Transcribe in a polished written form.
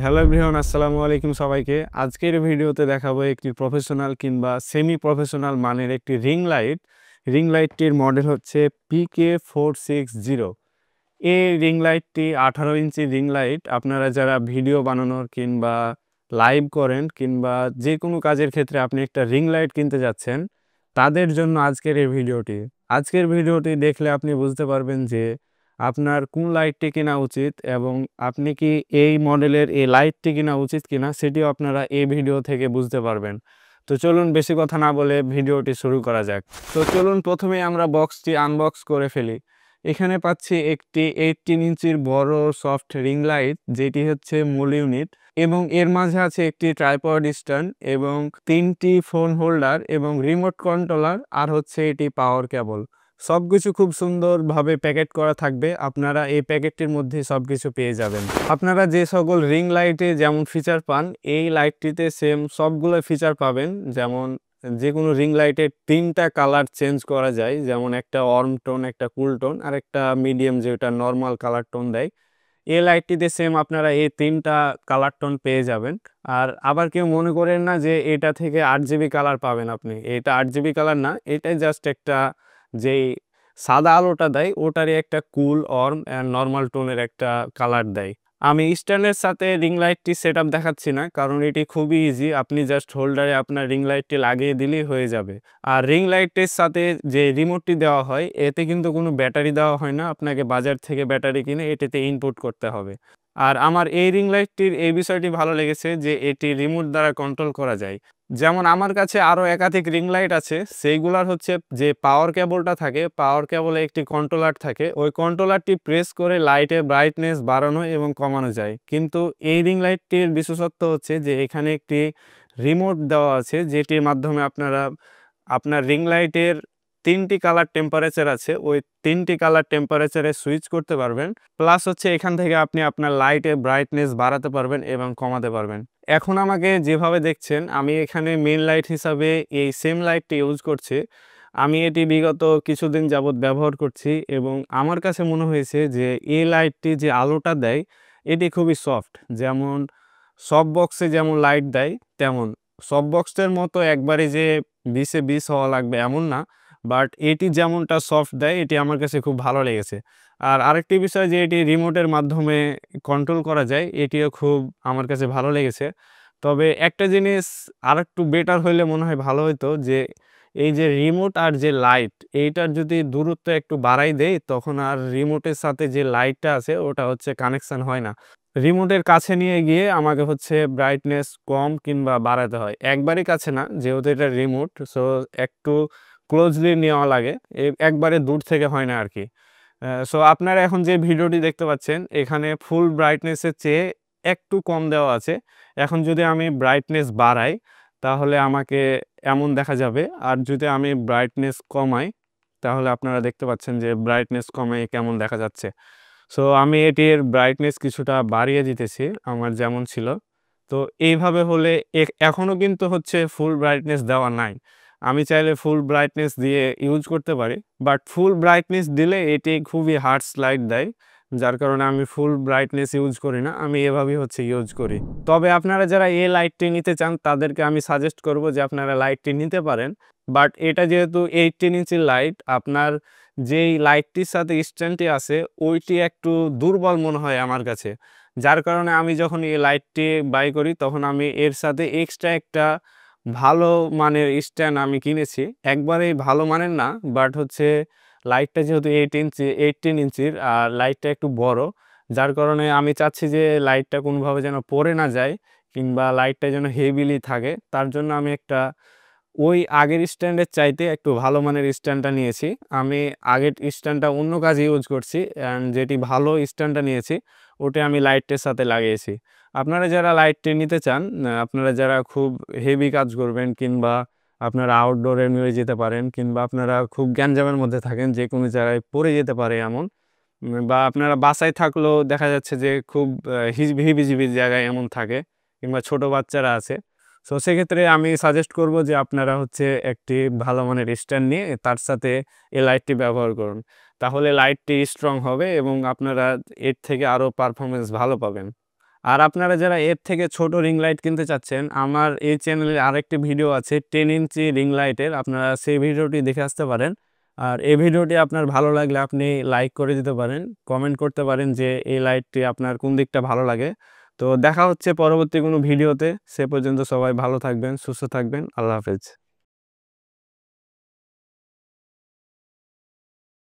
Hello everyone, আসসালামু আলাইকুম সবাইকে। আজকের ভিডিওতে দেখাবো একটি প্রফেশনাল কিংবা সেমি প্রফেশনাল মানের একটি রিং লাইটটির মডেল হচ্ছে PK460। এই রিং লাইটটি 18 ইঞ্চি রিং লাইট। আপনারা যারা ভিডিও বানানোর কিংবা লাইভ করেন কিংবা যে কোনো কাজের ক্ষেত্রে আপনি একটা রিং লাইট কিনতে যাচ্ছেন, তাদের জন্য আজকের ভিডিওটি দেখলে আপনি বুঝতে পারবেন যে আপনার কোন লাইটটি কেনা উচিত এবং আপনি কি এই মডেলের এই লাইটটি কেনা উচিত কিনা সেটিও আপনারা এই ভিডিও থেকে বুঝতে পারবেন। তো চলুন বেশি কথা না বলে ভিডিওটি শুরু করা যাক। তো চলুন প্রথমেই আমরা বক্সটি আনবক্স করে ফেলি। এখানে পাচ্ছি একটি 18 ইঞ্চির বড় সফট রিং লাইট, যেটি হচ্ছে মূল ইউনিট, এবং এর মাঝে আছে একটি ট্রাইপড স্ট্যান্ড এবং 3টি ফোন হোল্ডার এবং রিমোট কন্ট্রোলার, আর হচ্ছে এটি পাওয়ার কেবল। সবকিছু খুব সুন্দরভাবে প্যাকেট করা থাকবে। আপনারা এই প্যাকেটটির মধ্যে সবকিছু পেয়ে যাবেন। আপনারা যে সকল রিং লাইটে যেমন ফিচার পান, এই লাইটটিতে সেম সবগুলো ফিচার পাবেন। যেমন যে কোনো রিং লাইটের 3টা কালার চেঞ্জ করা যায়, যেমন একটা ওয়ার্ম টোন, একটা কুল টোন, আর একটা মিডিয়াম যেটা নর্মাল কালার টোন দেয়। এই লাইটটিতে সেম আপনারা এই 3টা কালার টোন পেয়ে যাবেন। আর আবার কেউ মনে করেন না যে এটা থেকে 8 জিবি কালার পাবেন আপনি। এটা 8 জিবি কালার না, এটাই জাস্ট একটা যেই সাদা আলোটা দেয় ওটারই একটা কুল ওয়ার্ম অ্যান্ড নর্মাল টোনের একটা কালার দেয়। আমি স্ট্যান্ডের সাথে রিং লাইটটি সেটআপ দেখাচ্ছি না, কারণ এটি খুবই ইজি। আপনি জাস্ট হোল্ডারে আপনার রিং লাইটটি লাগিয়ে দিলেই হয়ে যাবে। আর রিং লাইটের সাথে যে রিমোটটি দেওয়া হয়, এতে কিন্তু কোনো ব্যাটারি দেওয়া হয় না। আপনাকে বাজার থেকে ব্যাটারি কিনে এটিতে ইনপুট করতে হবে। আর আমার এই রিং লাইটটির এই বিষয়টি ভালো লেগেছে যে এটি রিমোট দ্বারা কন্ট্রোল করা যায়। যেমন আমার কাছে আরও একাধিক রিং লাইট আছে, সেইগুলার হচ্ছে যে পাওয়ার কেবলটা থাকে, পাওয়ার কেবলে একটি কন্ট্রোলার থাকে, ওই কন্ট্রোলারটি প্রেস করে লাইটের ব্রাইটনেস বাড়ানো এবং কমানো যায়। কিন্তু এই রিং লাইটটির বিশেষত্ব হচ্ছে যে এখানে একটি রিমোট দেওয়া আছে, যেটির মাধ্যমে আপনারা আপনার রিং লাইটের 3টি কালার টেম্পারেচার আছে, ওই 3টি কালার টেম্পারেচারে সুইচ করতে পারবেন। প্লাস হচ্ছে এখান থেকে আপনি আপনার লাইটের ব্রাইটনেস বাড়াতে পারবেন এবং কমাতে পারবেন। এখন আমাকে যেভাবে দেখছেন, আমি এখানে মেইন লাইট হিসাবে এই সেম লাইটটি ইউজ করছি। আমি এটি বিগত কিছুদিন যাবৎ ব্যবহার করছি এবং আমার কাছে মনে হয়েছে যে এই লাইটটি যে আলোটা দেয় এটি খুবই সফট। যেমন সব বক্সে যেমন লাইট দেয় তেমন সব বক্সের মতো একবারে যে 20-এ 20 হওয়া লাগবে এমন না, বাট এটি যেমনটা সফট দেয় এটি আমার কাছে খুব ভালো লেগেছে। আর আরেকটি বিষয় যে এটি রিমোটের মাধ্যমে কন্ট্রোল করা যায়, এটিও খুব আমার কাছে ভালো লেগেছে। তবে একটা জিনিস আরেকটু বেটার হইলে মনে হয় ভালো হইতো, যে এই যে রিমোট আর যে লাইট, এইটার যদি দূরত্ব একটু বাড়াই দেই, তখন আর রিমোটের সাথে যে লাইটটা আছে ওটা হচ্ছে কানেকশন হয় না। রিমোটের কাছে নিয়ে গিয়ে আমাকে হচ্ছে ব্রাইটনেস কম কিংবা বাড়াতে হয়। একবারই কাছে না, যেহেতু এটা রিমোট, সো একটু ক্লোজলি নেওয়া লাগে। একবারে দূর থেকে হয় না আরকি। সো আপনারা এখন যে ভিডিওটি দেখতে পাচ্ছেন, এখানে ফুল ব্রাইটনেসের চেয়ে একটু কম দেওয়া আছে। এখন যদি আমি ব্রাইটনেস বাড়াই, তাহলে আমাকে এমন দেখা যাবে। আর যদি আমি ব্রাইটনেস কমাই, তাহলে আপনারা দেখতে পাচ্ছেন যে ব্রাইটনেস কমে কেমন দেখা যাচ্ছে। সো আমি এটির ব্রাইটনেস কিছুটা বাড়িয়ে দিতেছি আমার যেমন ছিল। তো এইভাবে হলে এখনও কিন্তু হচ্ছে ফুল ব্রাইটনেস দেওয়া নাই। আমি চাইলে ফুল ব্রাইটনেস দিয়ে ইউজ করতে পারি। বাট ফুল ব্রাইটনেস দিলে এটি খুবই হার্শ লাইট দেয়। যার কারণে আমি ফুল ব্রাইটনেস ইউজ করি না। আমি এভাবেই হচ্ছে ইউজ করি। তবে আপনারা যারা এই লাইটটি নিতে চান, তাদেরকে আমি সাজেস্ট করব যে আপনারা লাইটটি নিতে পারেন। বাট এটা যেহেতু 18 ইঞ্চির লাইট, আপনার যেই লাইটটির সাথে স্ট্যান্ডটি আছে ওইটি একটু দুর্বল মনে হয় আমার কাছে। যার কারণে আমি যখন এই লাইটটি বাই করি, তখন আমি এর সাথে এক্সট্রা একটা ভালো মানের স্ট্যান্ড আমি কিনেছি। একবারেই ভালো মানের না, বাট হচ্ছে লাইটটা যেহেতু 18 ইঞ্চির আর লাইটটা একটু বড়, যার কারণে আমি চাচ্ছি যে লাইটটা কোনোভাবে যেন পড়ে না যায় কিংবা লাইটটা যেন হেভিলি থাকে। তার জন্য আমি একটা ওই আগের স্ট্যান্ডের চাইতে একটু ভালো মানের স্ট্যান্ডটা নিয়েছি। আমি আগের স্ট্যান্ডটা অন্য কাজে ইউজ করছি, অ্যান্ড যেটি ভালো স্ট্যান্ডটা নিয়েছি ওটা আমি লাইটের সাথে লাগিয়েছি। আপনারা যারা লাইটটি নিতে চান, আপনারা যারা খুব হেভি কাজ করবেন কিংবা আপনারা আউটডোরে নিয়ে যেতে পারেন কিংবা আপনারা খুব গ্যাঞ্জামের মধ্যে থাকেন, যে কোনো জায়গায় পড়ে যেতে পারে এমন, বা আপনারা বাসায় থাকলেও দেখা যাচ্ছে যে খুব হিবিজিবি জায়গায় এমন থাকে কিংবা ছোট বাচ্চারা আছে। সো সেক্ষেত্রে আমি সাজেস্ট করব যে আপনারা হচ্ছে একটি ভালো মানের স্ট্যান্ড নিয়ে তার সাথে এই লাইটটি ব্যবহার করুন। তাহলে লাইটটি স্ট্রং হবে এবং আপনারা এর থেকে আরও পারফরমেন্স ভালো পাবেন। আর আপনারা যারা এর থেকে ছোট রিং লাইট কিনতে চাচ্ছেন, আমার এই চ্যানেলে আরেকটি ভিডিও আছে 10 ইঞ্চি রিং লাইটের, আপনারা সেই ভিডিওটি দেখে আসতে পারেন। আর এই ভিডিওটি আপনার ভালো লাগলে আপনি লাইক করে দিতে পারেন, কমেন্ট করতে পারেন যে এই লাইটটি আপনার কোন দিকটা ভালো লাগে। তো দেখা হচ্ছে পরবর্তী কোনো ভিডিওতে। সে পর্যন্ত সবাই ভালো থাকবেন, সুস্থ থাকবেন। আল্লাহ হাফেজ।